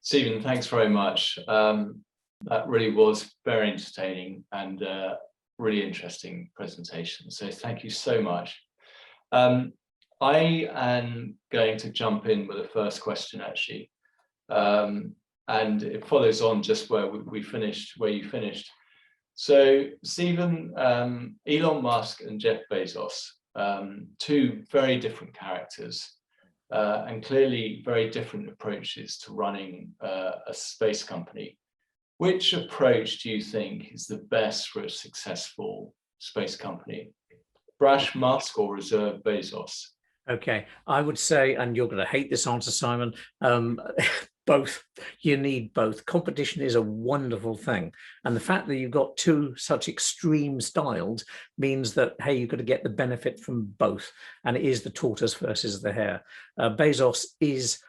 Stephen, thanks very much. That really was very entertaining and really interesting presentation. So thank you so much. I am going to jump in with the first question, actually. And it follows on just where we finished, where you finished. So Stephen, Elon Musk and Jeff Bezos, two very different characters. And clearly very different approaches to running a space company. Which approach do you think is the best for a successful space company? Brash Musk or reserve Bezos? Okay, I would say, and you're going to hate this answer, Simon, both. You need both. Competition is a wonderful thing. And the fact that you've got two such extreme styles means that, hey, you've got to get the benefit from both. And it is the tortoise versus the hare. Bezos is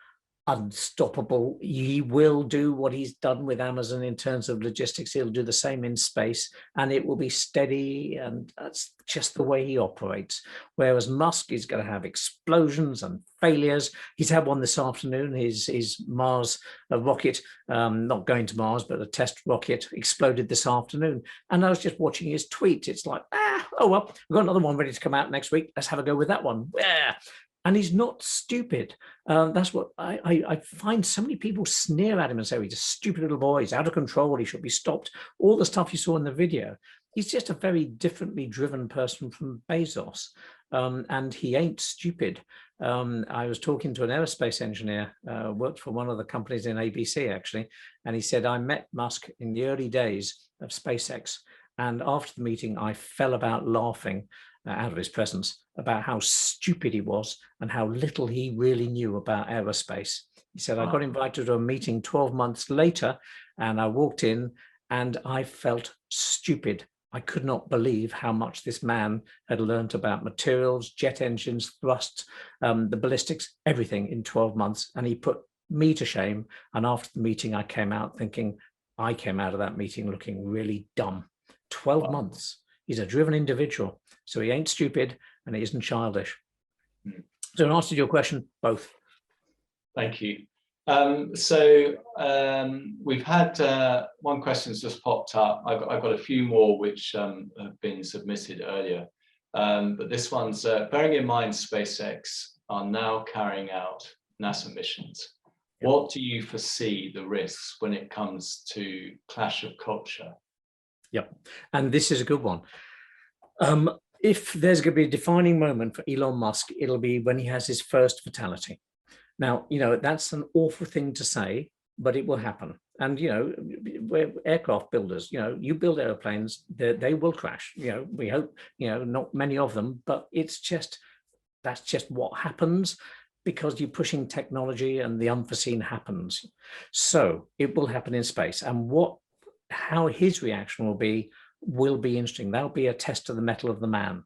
unstoppable. He will do what he's done with Amazon in terms of logistics. He'll do the same in space, and it will be steady, and that's just the way he operates. Whereas Musk is going to have explosions and failures. He's had one this afternoon. His Mars rocket, not going to Mars, but a test rocket, exploded this afternoon. And I was just watching his tweet. It's like, oh well, we've got another one ready to come out next week. Let's have a go with that one. Yeah. And he's not stupid. That's what I find. So many people sneer at him and say, he's a stupid little boy, he's out of control, he should be stopped. All the stuff you saw in the video. He's just a very differently driven person from Bezos. And he ain't stupid. I was talking to an aerospace engineer, worked for one of the companies in ABC, actually. And he said, I met Musk in the early days of SpaceX. And after the meeting, I fell about laughing out of his presence about how stupid he was and how little he really knew about aerospace. He said, I got invited to a meeting 12 months later, and I walked in and I felt stupid. I could not believe how much this man had learned about materials, jet engines, thrust, the ballistics, everything in 12 months. And he put me to shame. And after the meeting, I came out of that meeting looking really dumb. 12 months. He's a driven individual, so he ain't stupid and he isn't childish. So in answer to your question, both. Thank you. We've had one question's just popped up. I've got a few more which have been submitted earlier, but this one's bearing in mind SpaceX are now carrying out NASA missions. Yep. What do you foresee the risks when it comes to clash of culture? Yep, and this is a good one. If there's going to be a defining moment for Elon Musk, it'll be when he has his first fatality. Now, that's an awful thing to say, but it will happen. And, we're aircraft builders, you build airplanes, they will crash. We hope, not many of them, but that's just what happens because you're pushing technology and the unforeseen happens. So it will happen in space. And how his reaction will be interesting. That'll be a test of the mettle of the man.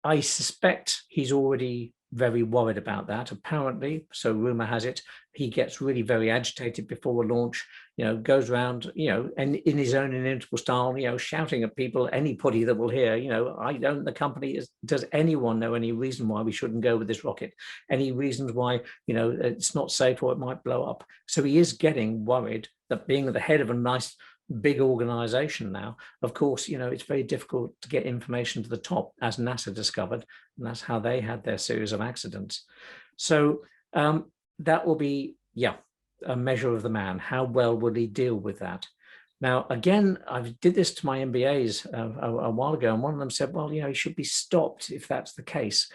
I suspect he's already very worried about that, apparently. So rumor has it, he gets really very agitated before a launch, goes around, and in his own inimitable style, shouting at people, anybody that will hear, I don't, the company does anyone know any reason why we shouldn't go with this rocket? Any reasons why, it's not safe or it might blow up? So he is getting worried that being at the head of a nice big organization now, of course, it's very difficult to get information to the top, as NASA discovered, and that's how they had their series of accidents. So that will be, a measure of the man. How well will he deal with that? Now, again, I did this to my MBAs a while ago, and one of them said, well, he should be stopped if that's the case.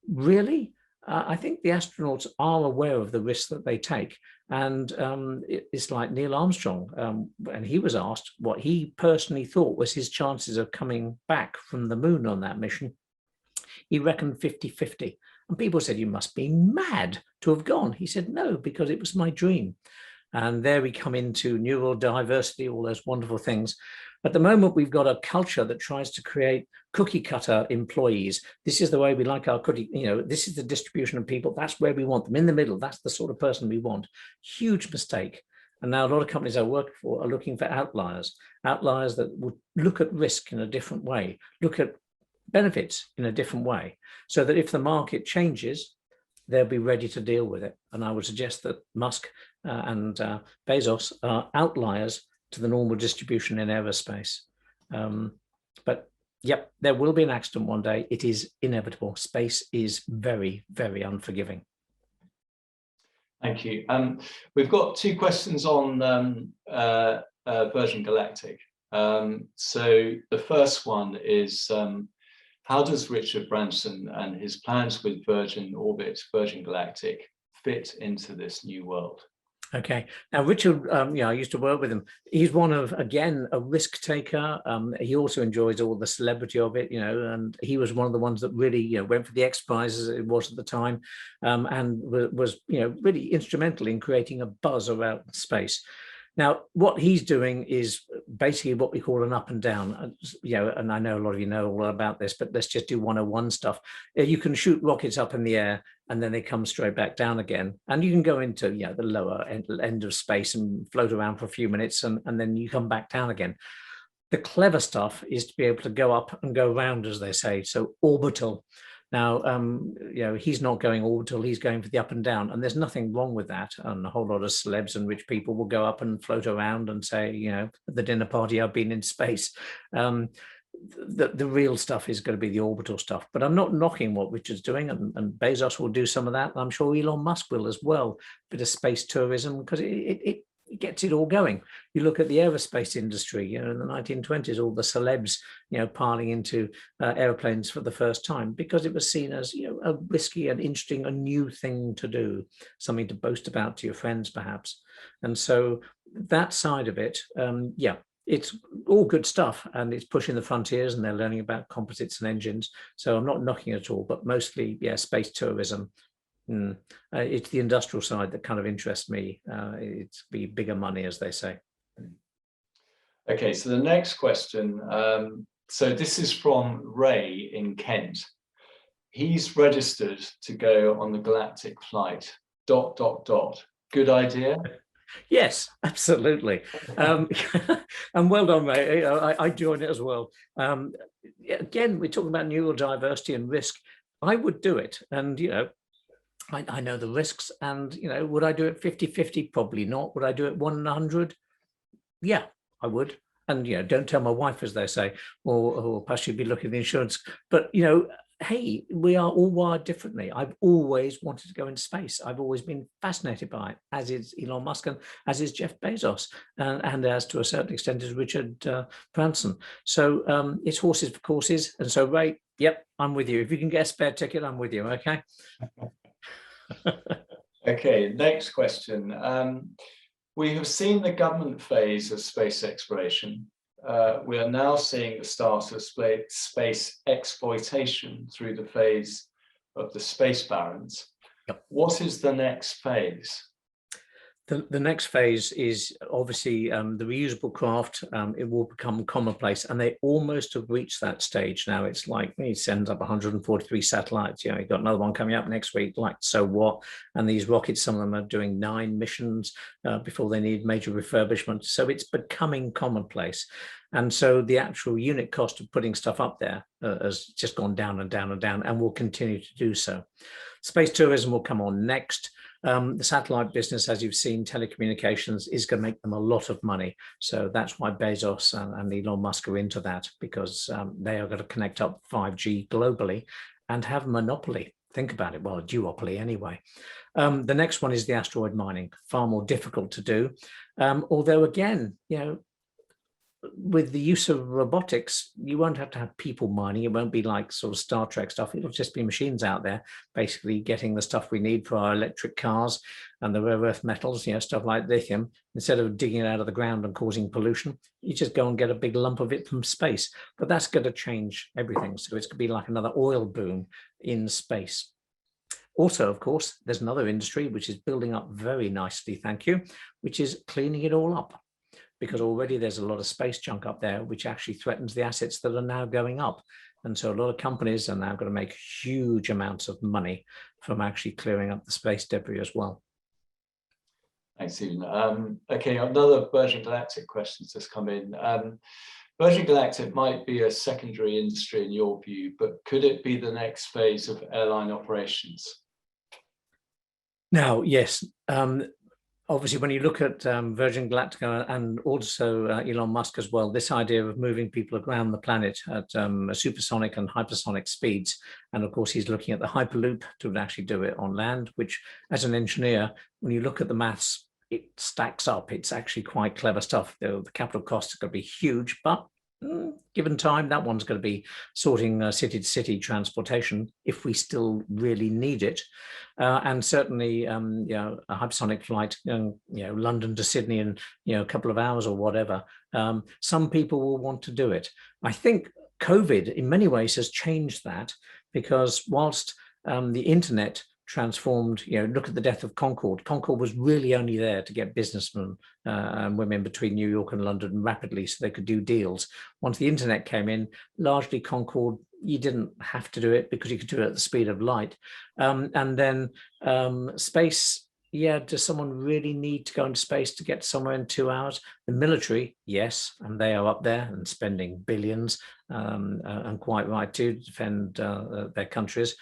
Really? I think the astronauts are aware of the risks that they take. And it's like Neil Armstrong, and he was asked what he personally thought was his chances of coming back from the moon on that mission. He reckoned 50-50. And people said, you must be mad to have gone. He said, no, because it was my dream. And there we come into neural diversity, all those wonderful things. At the moment, we've got a culture that tries to create cookie cutter employees. This is the way we like our cookie, this is the distribution of people. That's where we want them, in the middle. That's the sort of person we want. Huge mistake. And now a lot of companies I work for are looking for outliers that would look at risk in a different way, look at benefits in a different way, so that if the market changes, they'll be ready to deal with it. And I would suggest that Musk and Bezos are outliers to the normal distribution in aerospace. But yep, there will be an accident one day. It is inevitable. Space is very, very unforgiving. Thank you. We've got two questions on Virgin Galactic. So the first one is, how does Richard Branson and his plans with Virgin Orbit, Virgin Galactic, fit into this new world? Okay. Now, Richard, I used to work with him. He's one of, again, a risk taker. He also enjoys all the celebrity of it, and he was one of the ones that really, went for the X Prize as it was at the time, and was, really instrumental in creating a buzz around space. Now, what he's doing is basically what we call an up and down, and I know a lot of you know all about this, but let's just do 101 stuff. You can shoot rockets up in the air and then they come straight back down again. And you can go into the lower end of space and float around for a few minutes and then you come back down again. The clever stuff is to be able to go up and go round, as they say, so orbital. Now, he's not going orbital, he's going for the up and down, and there's nothing wrong with that. And a whole lot of celebs and rich people will go up and float around and say, at the dinner party, I've been in space. The real stuff is going to be the orbital stuff, but I'm not knocking what Richard's doing, and Bezos will do some of that. I'm sure Elon Musk will as well, a bit of space tourism, because it gets it all going. You look at the aerospace industry, in the 1920s, all the celebs, piling into airplanes for the first time, because it was seen as, a risky and interesting, a new thing to do, something to boast about to your friends, perhaps. And so that side of it, it's all good stuff, and it's pushing the frontiers, and they're learning about composites and engines. So I'm not knocking it at all, but mostly, space tourism. It's the industrial side that kind of interests me. It's be bigger money, as they say. Okay, so the next question. So this is from Ray in Kent. He's registered to go on the galactic flight. ... Good idea? Yes, absolutely. And well done, Ray. I join it as well. Again, we're talking about neurodiversity and risk. I would do it. And, I know the risks, and, would I do it 50-50? Probably not. Would I do it 1 in 100? Yeah, I would. And, don't tell my wife, as they say, or perhaps she'd be looking at the insurance. But, hey, we are all wired differently. I've always wanted to go into space. I've always been fascinated by it, as is Elon Musk and as is Jeff Bezos, and as to a certain extent is Richard Branson. So it's horses for courses. And so, Ray, yep, I'm with you. If you can get a spare ticket, I'm with you, okay? Okay, next question. We have seen the government phase of space exploration. We are now seeing the start of space exploitation through the phase of the space barons. Yep. What is the next phase? The next phase is obviously the reusable craft. It will become commonplace, and they almost have reached that stage now. It's like he sends up 143 satellites. You've got another one coming up next week. Like, so what? And these rockets, some of them are doing 9 missions before they need major refurbishment. So it's becoming commonplace. And so the actual unit cost of putting stuff up there has just gone down and down and down, and will continue to do so. Space tourism will come on next. The satellite business, as you've seen, telecommunications is going to make them a lot of money. So that's why Bezos and Elon Musk are into that, because they are going to connect up 5G globally and have monopoly. Think about it. Well, a duopoly anyway. The next one is the asteroid mining, far more difficult to do. Although again, with the use of robotics, you won't have to have people mining. It won't be like sort of Star Trek stuff. It'll just be machines out there basically getting the stuff we need for our electric cars and the rare earth metals, stuff like lithium. Instead of digging it out of the ground and causing pollution, you just go and get a big lump of it from space. But that's going to change everything. So it's going to be like another oil boom in space. Also, of course, there's another industry which is building up very nicely, thank you, which is cleaning it all up. Because already there's a lot of space junk up there, which actually threatens the assets that are now going up. And so a lot of companies are now going to make huge amounts of money from actually clearing up the space debris as well. Thanks, Stephen. Okay, another Virgin Galactic question has come in. Virgin Galactic might be a secondary industry in your view, but could it be the next phase of airline operations? Now, yes, obviously, when you look at Virgin Galactica and also Elon Musk as well, this idea of moving people around the planet at supersonic and hypersonic speeds, and of course, he's looking at the Hyperloop to actually do it on land, which, as an engineer, when you look at the maths, it stacks up. It's actually quite clever stuff. The capital costs are going to be huge, but given time, that one's going to be sorting city-to-city transportation if we still really need it. And certainly, a hypersonic flight, London to Sydney in a couple of hours or whatever. Some people will want to do it. I think COVID, in many ways, has changed that, because whilst the internet transformed, look at the death of Concorde. Concorde was really only there to get businessmen and women between New York and London rapidly so they could do deals. Once the internet came in, largely Concorde, you didn't have to do it because you could do it at the speed of light. And then space, does someone really need to go into space to get somewhere in 2 hours? The military, yes, and they are up there and spending billions, and quite right to defend their countries.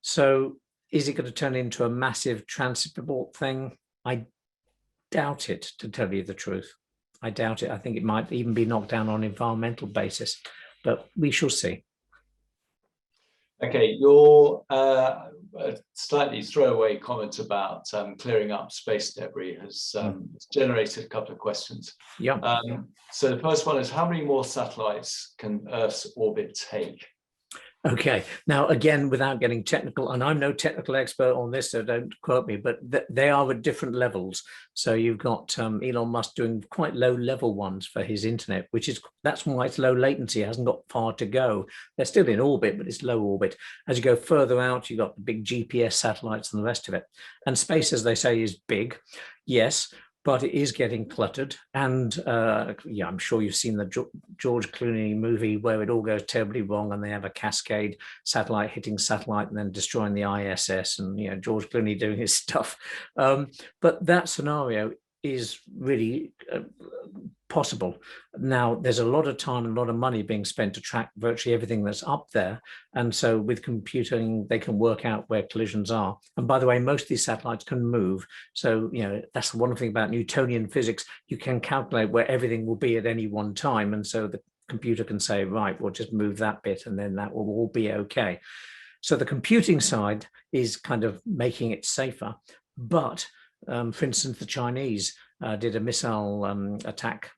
So is it going to turn into a massive transport thing? I doubt it, to tell you the truth. I doubt it. I think it might even be knocked down on an environmental basis, but we shall see. Okay, your slightly throwaway comment about clearing up space debris has generated a couple of questions. Yeah. So the first one is, how many more satellites can Earth's orbit take? Okay, now again, without getting technical, and I'm no technical expert on this, so don't quote me, but they are at different levels. So you've got Elon Musk doing quite low level ones for his internet, that's why it's low latency. It hasn't got far to go. They're still in orbit, but it's low orbit. As you go further out, you've got the big GPS satellites and the rest of it. And space, as they say, is big, yes, but it is getting cluttered. And I'm sure you've seen the George Clooney movie where it all goes terribly wrong and they have a cascade, satellite hitting satellite and then destroying the ISS, and George Clooney doing his stuff. But that scenario is really possible. Now, there's a lot of time and a lot of money being spent to track virtually everything that's up there. And so with computing, they can work out where collisions are. And by the way, most of these satellites can move. So, that's the wonderful thing about Newtonian physics. You can calculate where everything will be at any one time. And so the computer can say, right, we'll just move that bit and then that will all be okay. So the computing side is kind of making it safer. But for instance, the Chinese did a missile attack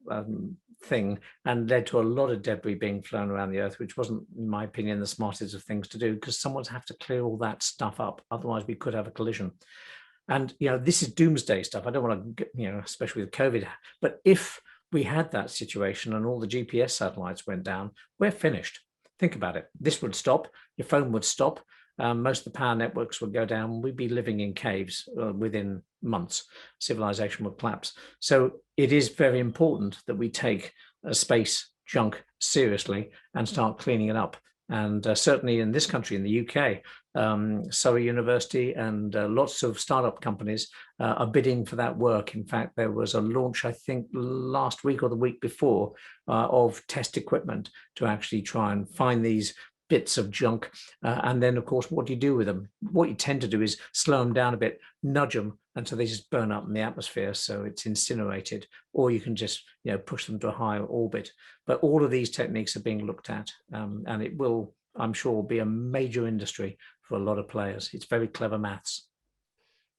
thing and led to a lot of debris being flown around the Earth, which wasn't, in my opinion, the smartest of things to do, because someone's have to clear all that stuff up. Otherwise, we could have a collision. And, this is doomsday stuff. I don't want to, especially with COVID, but if we had that situation and all the GPS satellites went down, we're finished. Think about it. This would stop. Your phone would stop. Most of the power networks would go down. We'd be living in caves within months. Civilization would collapse. So it is very important that we take space junk seriously and start cleaning it up. And certainly in this country, in the UK, Surrey University and lots of startup companies are bidding for that work. In fact, there was a launch, I think, last week or the week before of test equipment to actually try and find these bits of junk. And then, of course, what do you do with them? What you tend to do is slow them down a bit, nudge them until they just burn up in the atmosphere, so it's incinerated, or you can just push them to a higher orbit. But all of these techniques are being looked at, and it will, I'm sure, be a major industry for a lot of players. It's very clever maths.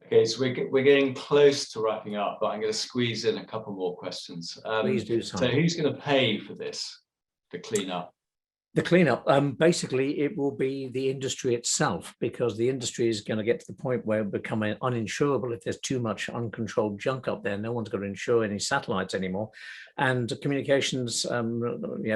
Okay, so we're getting close to wrapping up, but I'm going to squeeze in a couple more questions. Please do, Simon. So who's going to pay for this, the cleanup? The cleanup, basically, it will be the industry itself, because the industry is going to get to the point where it will become uninsurable if there's too much uncontrolled junk up there. No one's going to insure any satellites anymore. And communications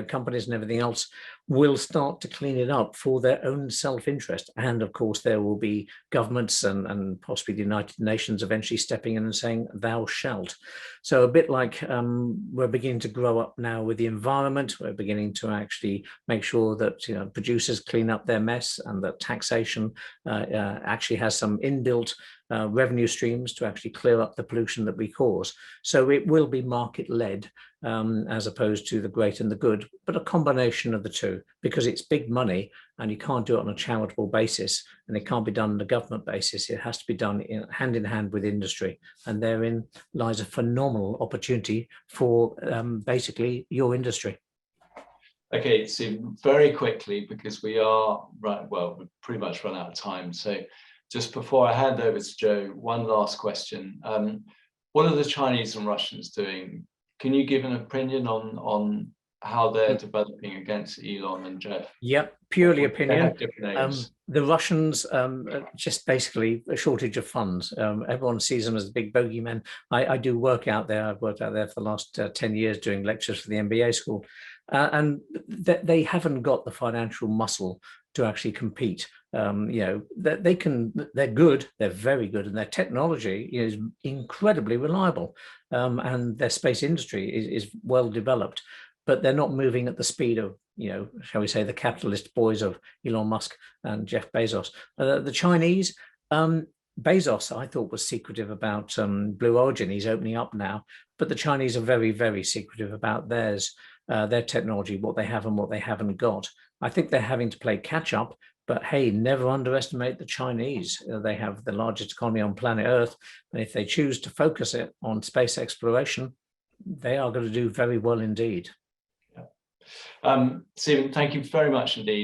companies and everything else will start to clean it up for their own self-interest. And of course, there will be governments and possibly the United Nations eventually stepping in and saying, thou shalt. So a bit like we're beginning to grow up now with the environment, we're beginning to actually make sure that producers clean up their mess, and that taxation actually has some inbuilt revenue streams to actually clear up the pollution that we cause. So it will be market-led as opposed to the great and the good, but a combination of the two, because it's big money and you can't do it on a charitable basis, and it can't be done on a government basis. It has to be done hand in hand with industry, and therein lies a phenomenal opportunity for basically your industry. Okay, so very quickly, because we are right, well, we've pretty much run out of time. So just before I hand over to Joe, one last question. What are the Chinese and Russians doing? Can you give an opinion on how they're developing against Elon and Jeff? Yep, purely They opinion. have different aims. The Russians, just basically a shortage of funds. Everyone sees them as big bogeymen. I do work out there. I've worked out there for the last 10 years doing lectures for the MBA school. And they haven't got the financial muscle to actually compete. They're good, they're very good, and their technology is incredibly reliable, and their space industry is well developed, but they're not moving at the speed of, shall we say, the capitalist boys of Elon Musk and Jeff Bezos. The Chinese, Bezos, I thought, was secretive about Blue Origin. He's opening up now, but the Chinese are very, very secretive about theirs. Their technology, what they have and what they haven't got. I think they're having to play catch up, but hey, never underestimate the Chinese. They have the largest economy on planet Earth, and if they choose to focus it on space exploration, they are going to do very well indeed. Stephen, thank you very much indeed.